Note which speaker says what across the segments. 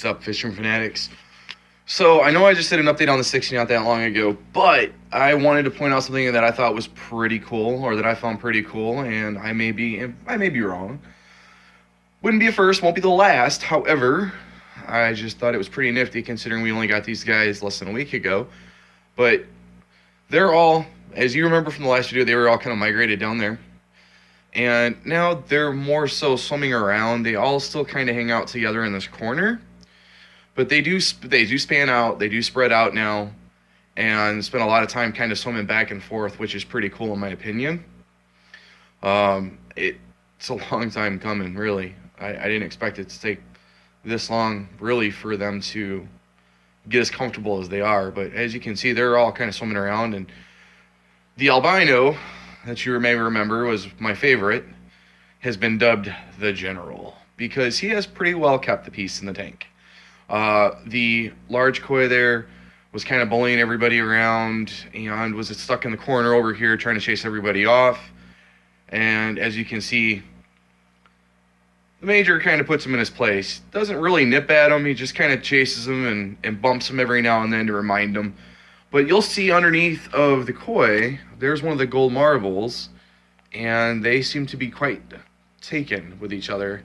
Speaker 1: What's up, Fishing Fanatics? So, I know I just did an update on the 60 not that long ago, but I wanted to point out something that I thought was pretty cool, or that I found pretty cool, and I may be wrong. Wouldn't be a first, won't be the last. However, I just thought it was pretty nifty considering we only got these guys less than a week ago. But they're all, as you remember from the last video, they were all kind of migrated down there. And now they're more so swimming around. They all still kind of hang out together in this corner. But they do span out, they do spread out now, and spend a lot of time kind of swimming back and forth, which is pretty cool in my opinion. It's a long time coming, really. I didn't expect it to take this long, really, for them to get as comfortable as they are. But as you can see, they're all kind of swimming around, and the albino, that you may remember was my favorite, has been dubbed the General, because he has pretty well kept the peace in the tank. The large koi there was kind of bullying everybody around and was stuck in the corner over here trying to chase everybody off. And as you can see, the major kind of puts him in his place. Doesn't really nip at him, he just kind of chases him and bumps him every now and then to remind him. But you'll see underneath of the koi, there's one of the gold marbles, and they seem to be quite taken with each other.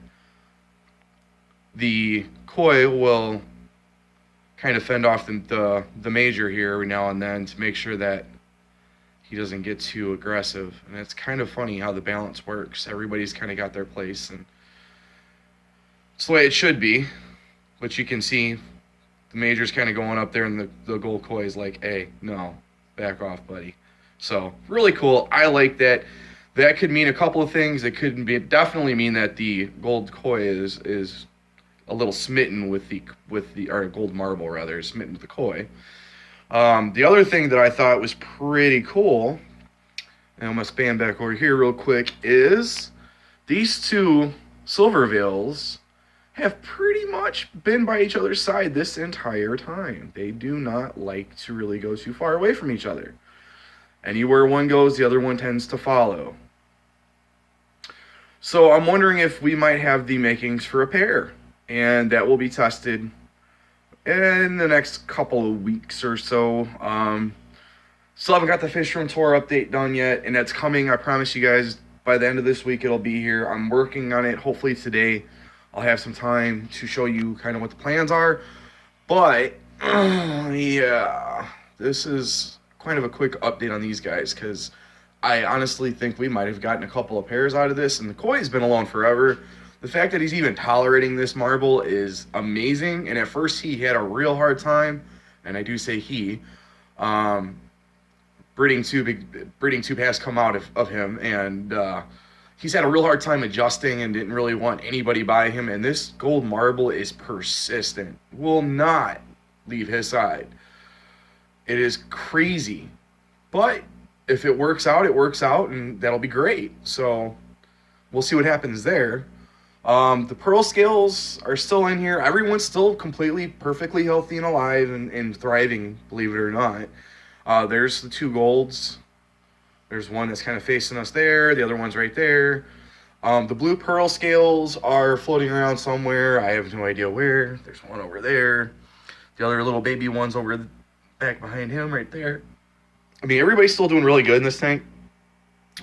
Speaker 1: The koi will kind of fend off the major here every now and then to make sure that he doesn't get too aggressive. And it's kind of funny how the balance works. Everybody's kind of got their place, and it's the way it should be. But you can see the major's kind of going up there, and the gold koi is like, hey, no, back off, buddy. So really cool. I like that. That could mean a couple of things. It could definitely mean that the gold koi is a little smitten with the or gold marble rather, smitten with the koi. The other thing that I thought was pretty cool, and I'm gonna span back over here real quick, is these two silver veils have pretty much been by each other's side this entire time. They do not like to really go too far away from each other. Anywhere one goes, the other one tends to follow. So I'm wondering if we might have the makings for a pair. And that will be tested in the next couple of weeks or so. Still haven't got the fish room tour update done yet, and that's coming. I promise you guys, by the end of this week, it'll be here. I'm working on it. Hopefully today I'll have some time to show you kind of what the plans are. But, yeah, this is kind of a quick update on these guys, because I honestly think we might have gotten a couple of pairs out of this, and the koi's been alone forever. The fact that he's even tolerating this marble is amazing, and at first he had a real hard time, and I do say he. Breeding tube has come out of him, and he's had a real hard time adjusting and didn't really want anybody by him, and this gold marble is persistent, will not leave his side. It is crazy, but if it works out, it works out, and that'll be great. So we'll see what happens there. The pearl scales are still in here. Everyone's still completely, perfectly healthy and alive and thriving, believe it or not. There's the two golds. There's one that's kind of facing us there. The other one's right there. The blue pearl scales are floating around somewhere. I have no idea where. There's one over there. The other little baby one's over back behind him right there. I mean, everybody's still doing really good in this tank.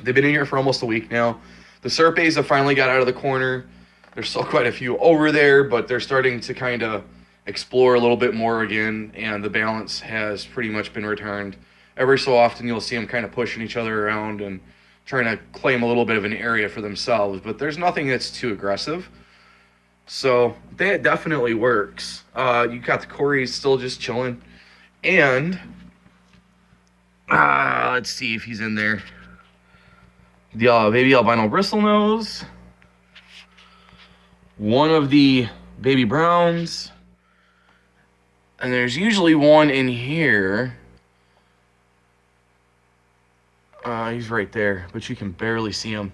Speaker 1: They've been in here for almost a week now. The serpes have finally got out of the corner. There's still quite a few over there, but they're starting to kind of explore a little bit more again, and the balance has pretty much been returned. Every so often you'll see them kind of pushing each other around and trying to claim a little bit of an area for themselves, but there's nothing that's too aggressive. So that definitely works. You got the Corys still just chilling, and let's see if he's in there. The baby albino bristlenose, one of the baby browns, and there's usually one in here. He's right there, but you can barely see him.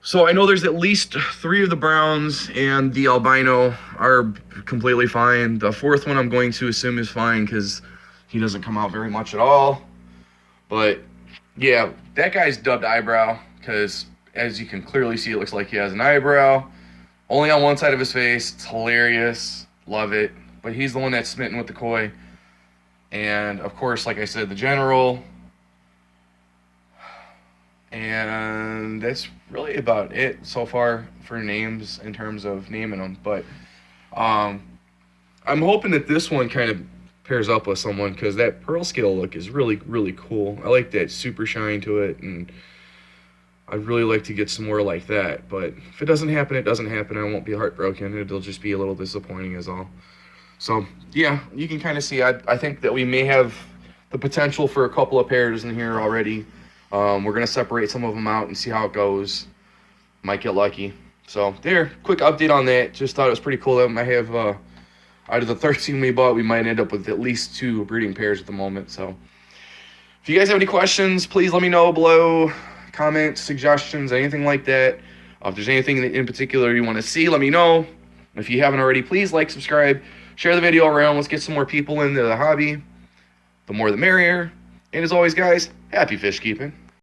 Speaker 1: So I know there's at least 3 of the browns, and the albino are completely fine. The 4th one I'm going to assume is fine because he doesn't come out very much at all. But yeah, that guy's dubbed eyebrow because, as you can clearly see, it looks like he has an eyebrow only on one side of his face. It's hilarious. love it. But he's the one that's smitten with the koi. And of course, like I said, the general. And that's really about it so far for names in terms of naming them. But I'm hoping that this one kind of pairs up with someone because that pearl scale look is really, really cool. I like that super shine to it, and I'd really like to get some more like that. But if it doesn't happen, it doesn't happen. I won't be heartbroken. It'll just be a little disappointing is all. So, yeah, you can kind of see, I think that we may have the potential for a couple of pairs in here already. We're going to separate some of them out and see how it goes. Might get lucky. So, there, quick update on that. Just thought it was pretty cool that we might have, out of the 13 we bought, we might end up with at least 2 breeding pairs at the moment. So, if you guys have any questions, please let me know below. Comments, suggestions, anything like that. If there's anything in particular you want to see, let me know. If you haven't already, please like, subscribe, share the video around. Let's get some more people into the hobby. The more the merrier. And as always, guys, happy fish keeping.